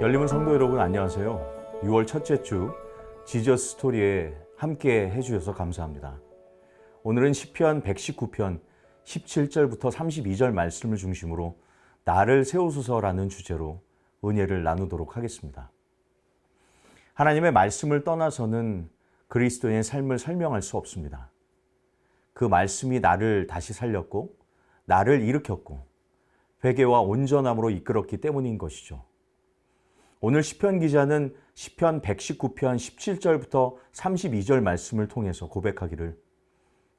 열림은 성도 여러분 안녕하세요. 6월 첫째 주 지저스 스토리에 함께 해주셔서 감사합니다. 오늘은 시편 119편 17절부터 32절 말씀을 중심으로 나를 세우소서라는 주제로 은혜를 나누도록 하겠습니다. 하나님의 말씀을 떠나서는 그리스도인의 삶을 설명할 수 없습니다. 그 말씀이 나를 다시 살렸고 나를 일으켰고 회개와 온전함으로 이끌었기 때문인 것이죠. 오늘 시편 기자는 시편 119편 17절부터 32절 말씀을 통해서 고백하기를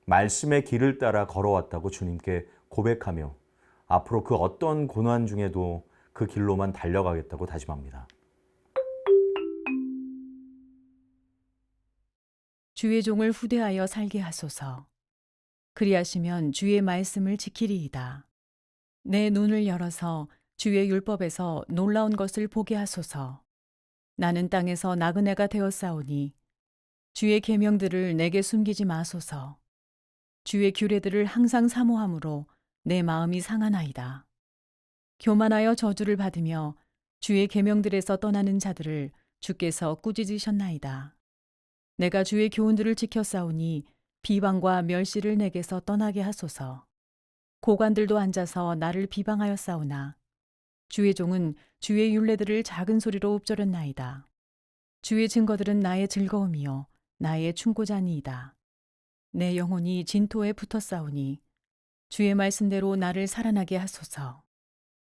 말씀의 길을 따라 걸어왔다고 주님께 고백하며 앞으로 그 어떤 고난 중에도 그 길로만 달려가겠다고 다짐합니다. 주의 종을 후대하여 살게 하소서. 그리하시면 주의 말씀을 지키리이다. 내 눈을 열어서 주의 율법에서 놀라운 것을 보게 하소서. 나는 땅에서 나그네가 되었사오니 주의 계명들을 내게 숨기지 마소서. 주의 규례들을 항상 사모함으로 내 마음이 상하나이다. 교만하여 저주를 받으며 주의 계명들에서 떠나는 자들을 주께서 꾸짖으셨나이다. 내가 주의 교훈들을 지켰사오니 비방과 멸시를 내게서 떠나게 하소서. 고관들도 앉아서 나를 비방하였사오나 주의 종은 주의 율례들을 작은 소리로 읊조렸나이다. 주의 증거들은 나의 즐거움이요 나의 충고자니이다. 내 영혼이 진토에 붙었사오니 주의 말씀대로 나를 살아나게 하소서.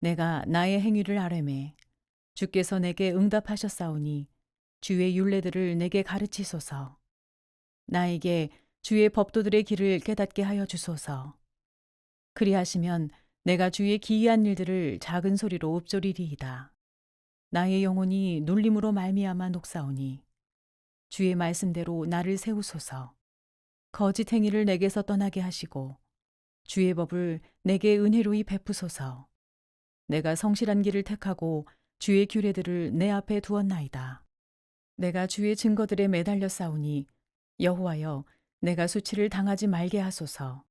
내가 나의 행위를 아뢰매 주께서 내게 응답하셨사오니 주의 율례들을 내게 가르치소서. 나에게 주의 법도들의 길을 깨닫게 하여 주소서. 그리하시면 내가 주의 기이한 일들을 작은 소리로 읊조리리이다. 나의 영혼이 눌림으로 말미암아 녹사오니 주의 말씀대로 나를 세우소서. 거짓 행위를 내게서 떠나게 하시고 주의 법을 내게 은혜로이 베푸소서. 내가 성실한 길을 택하고 주의 규례들을 내 앞에 두었나이다. 내가 주의 증거들에 매달려 싸우니 여호와여 내가 수치를 당하지 말게 하소서.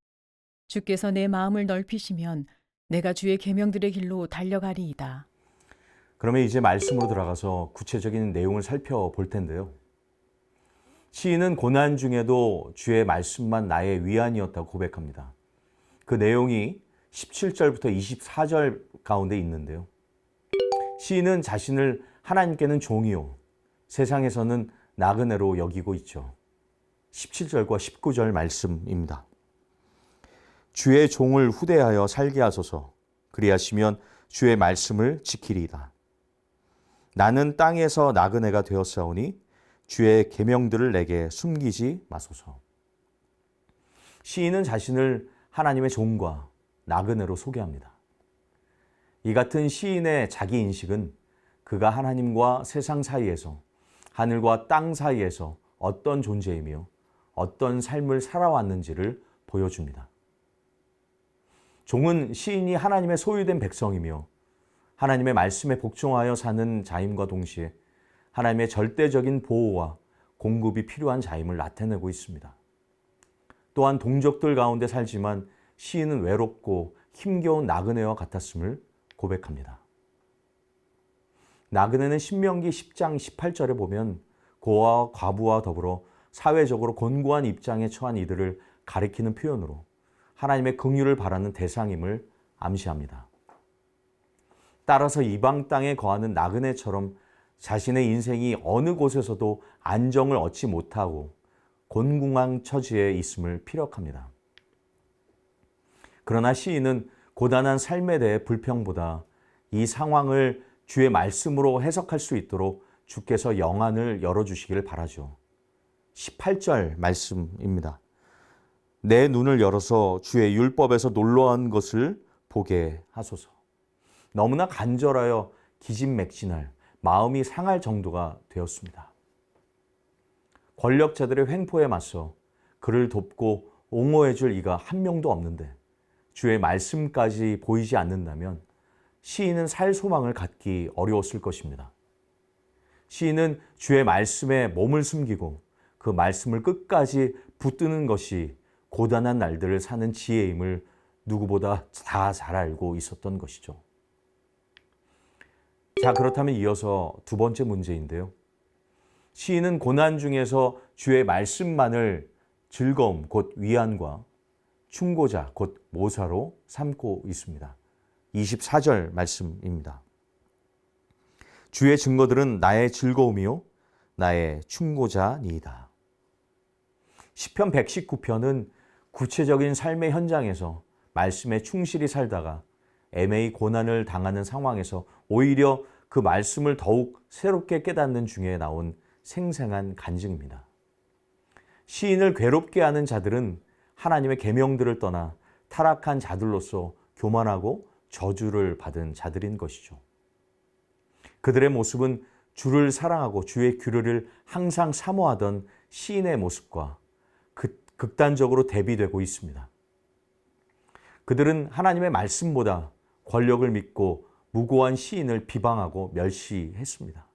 주께서 내 마음을 넓히시면 내가 주의 계명들의 길로 달려가리이다. 그러면 이제 말씀으로 들어가서 구체적인 내용을 살펴볼 텐데요. 시인은 고난 중에도 주의 말씀만 나의 위안이었다고 고백합니다. 그 내용이 17절부터 24절 가운데 있는데요. 시인은 자신을 하나님께는 종이요 세상에서는 나그네로 여기고 있죠. 17절과 19절 말씀입니다. 주의 종을 후대하여 살게 하소서. 그리하시면 주의 말씀을 지키리이다. 나는 땅에서 나그네가 되었사오니 주의 계명들을 내게 숨기지 마소서. 시인은 자신을 하나님의 종과 나그네로 소개합니다. 이 같은 시인의 자기 인식은 그가 하나님과 세상 사이에서 하늘과 땅 사이에서 어떤 존재이며 어떤 삶을 살아왔는지를 보여줍니다. 종은 시인이 하나님의 소유된 백성이며 하나님의 말씀에 복종하여 사는 자임과 동시에 하나님의 절대적인 보호와 공급이 필요한 자임을 나타내고 있습니다. 또한 동족들 가운데 살지만 시인은 외롭고 힘겨운 나그네와 같았음을 고백합니다. 나그네는 신명기 10장 18절에 보면 고아와 과부와 더불어 사회적으로 곤고한 입장에 처한 이들을 가리키는 표현으로 하나님의 긍휼을 바라는 대상임을 암시합니다. 따라서 이방 땅에 거하는 나그네처럼 자신의 인생이 어느 곳에서도 안정을 얻지 못하고 곤궁한 처지에 있음을 피력합니다. 그러나 시인은 고단한 삶에 대해 불평보다 이 상황을 주의 말씀으로 해석할 수 있도록 주께서 영안을 열어주시기를 바라죠. 18절 말씀입니다. 내 눈을 열어서 주의 율법에서 놀라운 것을 보게 하소서. 너무나 간절하여 기진맥진할 마음이 상할 정도가 되었습니다. 권력자들의 횡포에 맞서 그를 돕고 옹호해 줄 이가 한 명도 없는데 주의 말씀까지 보이지 않는다면 시인은 살 소망을 갖기 어려웠을 것입니다. 시인은 주의 말씀에 몸을 숨기고 그 말씀을 끝까지 붙드는 것이 고단한 날들을 사는 지혜임을 누구보다 다 잘 알고 있었던 것이죠. 자, 그렇다면 이어서 두 번째 문제인데요. 시인은 고난 중에서 주의 말씀만을 즐거움, 곧 위안과 충고자, 곧 모사로 삼고 있습니다. 24절 말씀입니다. 주의 증거들은 나의 즐거움이요 나의 충고자니이다. 시편 119편은 구체적인 삶의 현장에서 말씀에 충실히 살다가 애매히 고난을 당하는 상황에서 오히려 그 말씀을 더욱 새롭게 깨닫는 중에 나온 생생한 간증입니다. 시인을 괴롭게 하는 자들은 하나님의 계명들을 떠나 타락한 자들로서 교만하고 저주를 받은 자들인 것이죠. 그들의 모습은 주를 사랑하고 주의 규례를 항상 사모하던 시인의 모습과 극단적으로 대비되고 있습니다. 그들은 하나님의 말씀보다 권력을 믿고 무고한 시인을 비방하고 멸시했습니다.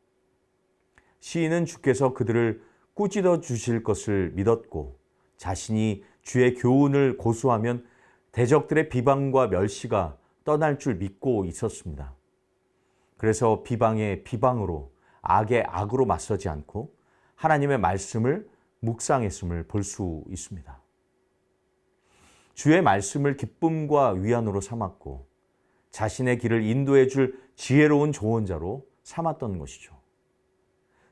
시인은 주께서 그들을 꾸짖어 주실 것을 믿었고 자신이 주의 교훈을 고수하면 대적들의 비방과 멸시가 떠날 줄 믿고 있었습니다. 그래서 비방에 비방으로 악에 악으로 맞서지 않고 하나님의 말씀을 묵상했음을 볼 수 있습니다. 주의 말씀을 기쁨과 위안으로 삼았고 자신의 길을 인도해 줄 지혜로운 조언자로 삼았던 것이죠.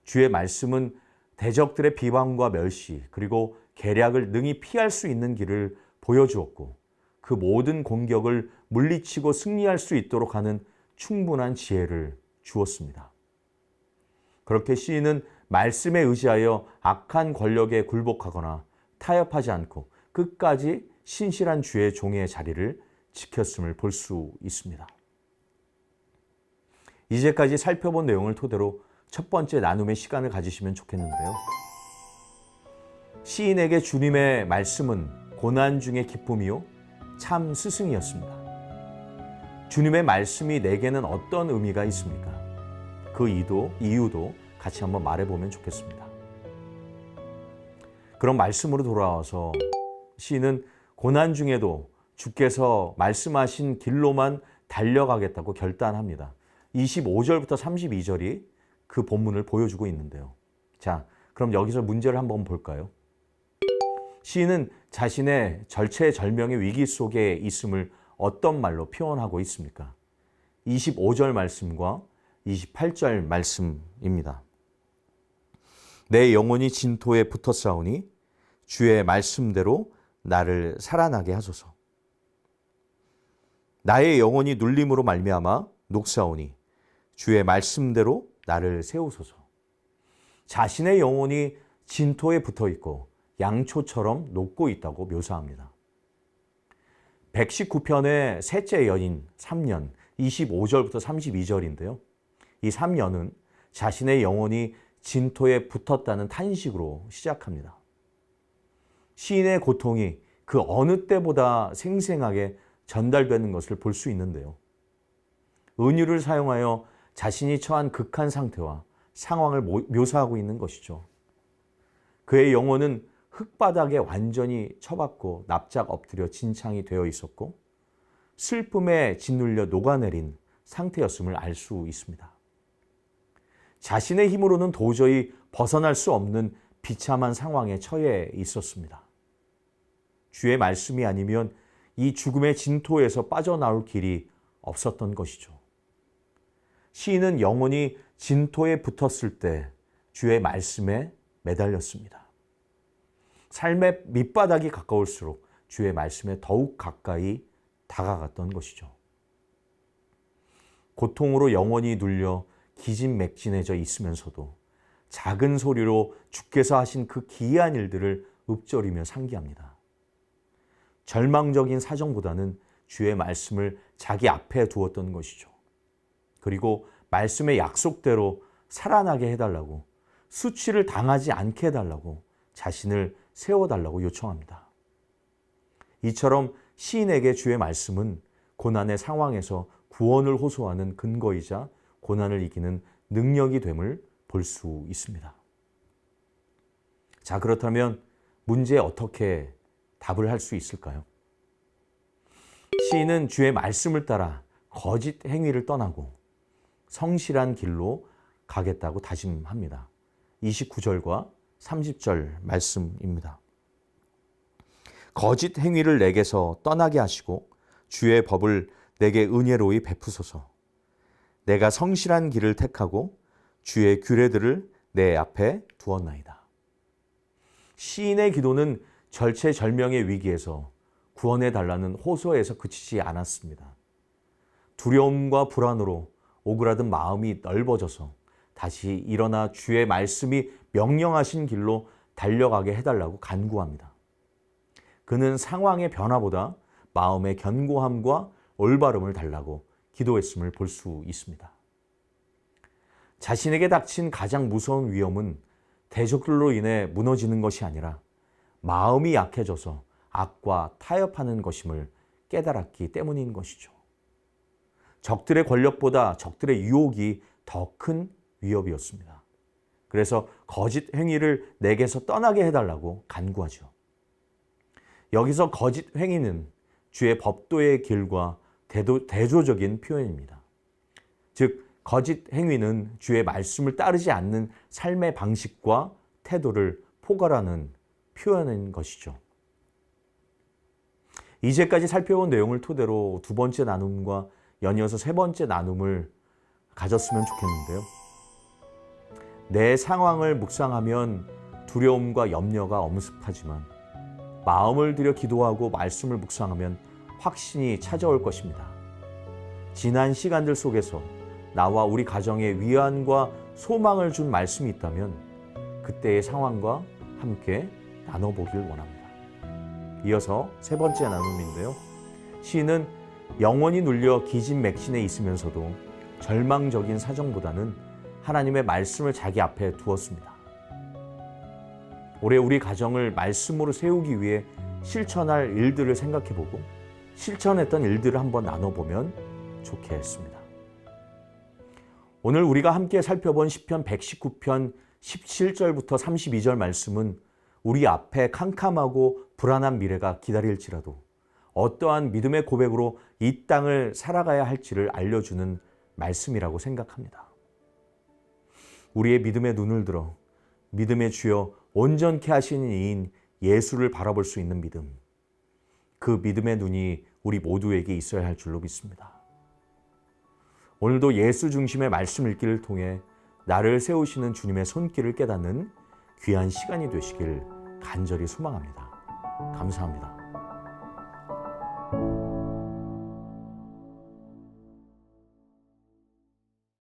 주의 말씀은 대적들의 비방과 멸시 그리고 계략을 능히 피할 수 있는 길을 보여주었고 그 모든 공격을 물리치고 승리할 수 있도록 하는 충분한 지혜를 주었습니다. 그렇게 시인은 말씀에 의지하여 악한 권력에 굴복하거나 타협하지 않고 끝까지 신실한 주의 종의 자리를 지켰음을 볼 수 있습니다. 이제까지 살펴본 내용을 토대로 첫 번째 나눔의 시간을 가지시면 좋겠는데요. 시인에게 주님의 말씀은 고난 중의 기쁨이요 참 스승이었습니다. 주님의 말씀이 내게는 어떤 의미가 있습니까? 그 이유도 같이 한번 말해보면 좋겠습니다. 그런 말씀으로 돌아와서 시인은 고난 중에도 주께서 말씀하신 길로만 달려가겠다고 결단합니다. 25절부터 32절이 그 본문을 보여주고 있는데요. 자, 그럼 여기서 문제를 한번 볼까요? 시인은 자신의 절체절명의 위기 속에 있음을 어떤 말로 표현하고 있습니까? 25절 말씀과 28절 말씀입니다. 내 영혼이 진토에 붙었사오니 주의 말씀대로 나를 살아나게 하소서. 나의 영혼이 눌림으로 말미암아 녹사오니 주의 말씀대로 나를 세우소서. 자신의 영혼이 진토에 붙어 있고 양초처럼 녹고 있다고 묘사합니다. 119편의 셋째 여인 3년 25절부터 32절인데요. 이 3년은 자신의 영혼이 진토에 붙었다는 탄식으로 시작합니다. 시인의 고통이 그 어느 때보다 생생하게 전달되는 것을 볼 수 있는데요. 은유를 사용하여 자신이 처한 극한 상태와 상황을 묘사하고 있는 것이죠. 그의 영혼은 흙바닥에 완전히 처박고 납작 엎드려 진창이 되어 있었고 슬픔에 짓눌려 녹아내린 상태였음을 알 수 있습니다. 자신의 힘으로는 도저히 벗어날 수 없는 비참한 상황에 처해 있었습니다. 주의 말씀이 아니면 이 죽음의 진토에서 빠져나올 길이 없었던 것이죠. 시인은 영혼이 진토에 붙었을 때 주의 말씀에 매달렸습니다. 삶의 밑바닥이 가까울수록 주의 말씀에 더욱 가까이 다가갔던 것이죠. 고통으로 영혼이 눌려 기진맥진해져 있으면서도 작은 소리로 주께서 하신 그 기이한 일들을 읊조리며 상기합니다. 절망적인 사정보다는 주의 말씀을 자기 앞에 두었던 것이죠. 그리고 말씀의 약속대로 살아나게 해달라고, 수치를 당하지 않게 해달라고, 자신을 세워달라고 요청합니다. 이처럼 시인에게 주의 말씀은 고난의 상황에서 구원을 호소하는 근거이자 고난을 이기는 능력이 됨을 볼 수 있습니다. 자, 그렇다면 문제에 어떻게 답을 할 수 있을까요? 시인은 주의 말씀을 따라 거짓 행위를 떠나고 성실한 길로 가겠다고 다짐합니다. 29절과 30절 말씀입니다. 거짓 행위를 내게서 떠나게 하시고 주의 법을 내게 은혜로이 베푸소서. 내가 성실한 길을 택하고 주의 규례들을 내 앞에 두었나이다. 시인의 기도는 절체절명의 위기에서 구원해 달라는 호소에서 그치지 않았습니다. 두려움과 불안으로 오그라든 마음이 넓어져서 다시 일어나 주의 말씀이 명령하신 길로 달려가게 해달라고 간구합니다. 그는 상황의 변화보다 마음의 견고함과 올바름을 달라고 기도했음을 볼 수 있습니다. 자신에게 닥친 가장 무서운 위험은 대적들로 인해 무너지는 것이 아니라 마음이 약해져서 악과 타협하는 것임을 깨달았기 때문인 것이죠. 적들의 권력보다 적들의 유혹이 더 큰 위협이었습니다. 그래서 거짓 행위를 내게서 떠나게 해달라고 간구하죠. 여기서 거짓 행위는 주의 법도의 길과 대조적인 표현입니다. 즉, 거짓 행위는 주의 말씀을 따르지 않는 삶의 방식과 태도를 포괄하는 표현인 것이죠. 이제까지 살펴본 내용을 토대로 두 번째 나눔과 연이어서 세 번째 나눔을 가졌으면 좋겠는데요. 내 상황을 묵상하면 두려움과 염려가 엄습하지만 마음을 들여 기도하고 말씀을 묵상하면 확신이 찾아올 것입니다. 지난 시간들 속에서 나와 우리 가정에 위안과 소망을 준 말씀이 있다면 그때의 상황과 함께 나눠보길 원합니다. 이어서 세 번째 나눔인데요. 시인은 영원히 눌려 기진맥진에 있으면서도 절망적인 사정보다는 하나님의 말씀을 자기 앞에 두었습니다. 올해 우리 가정을 말씀으로 세우기 위해 실천할 일들을 생각해보고 실천했던 일들을 한번 나눠보면 좋겠습니다. 오늘 우리가 함께 살펴본 시편 119편 17절부터 32절 말씀은 우리 앞에 캄캄하고 불안한 미래가 기다릴지라도 어떠한 믿음의 고백으로 이 땅을 살아가야 할지를 알려주는 말씀이라고 생각합니다. 우리의 믿음의 눈을 들어 믿음의 주여 온전케 하시는 이인 예수를 바라볼 수 있는 믿음, 그 믿음의 눈이 우리 모두에게 있어야 할 줄로 믿습니다. 오늘도 예수 중심의 말씀 읽기를 통해 나를 세우시는 주님의 손길을 깨닫는 귀한 시간이 되시길 간절히 소망합니다. 감사합니다.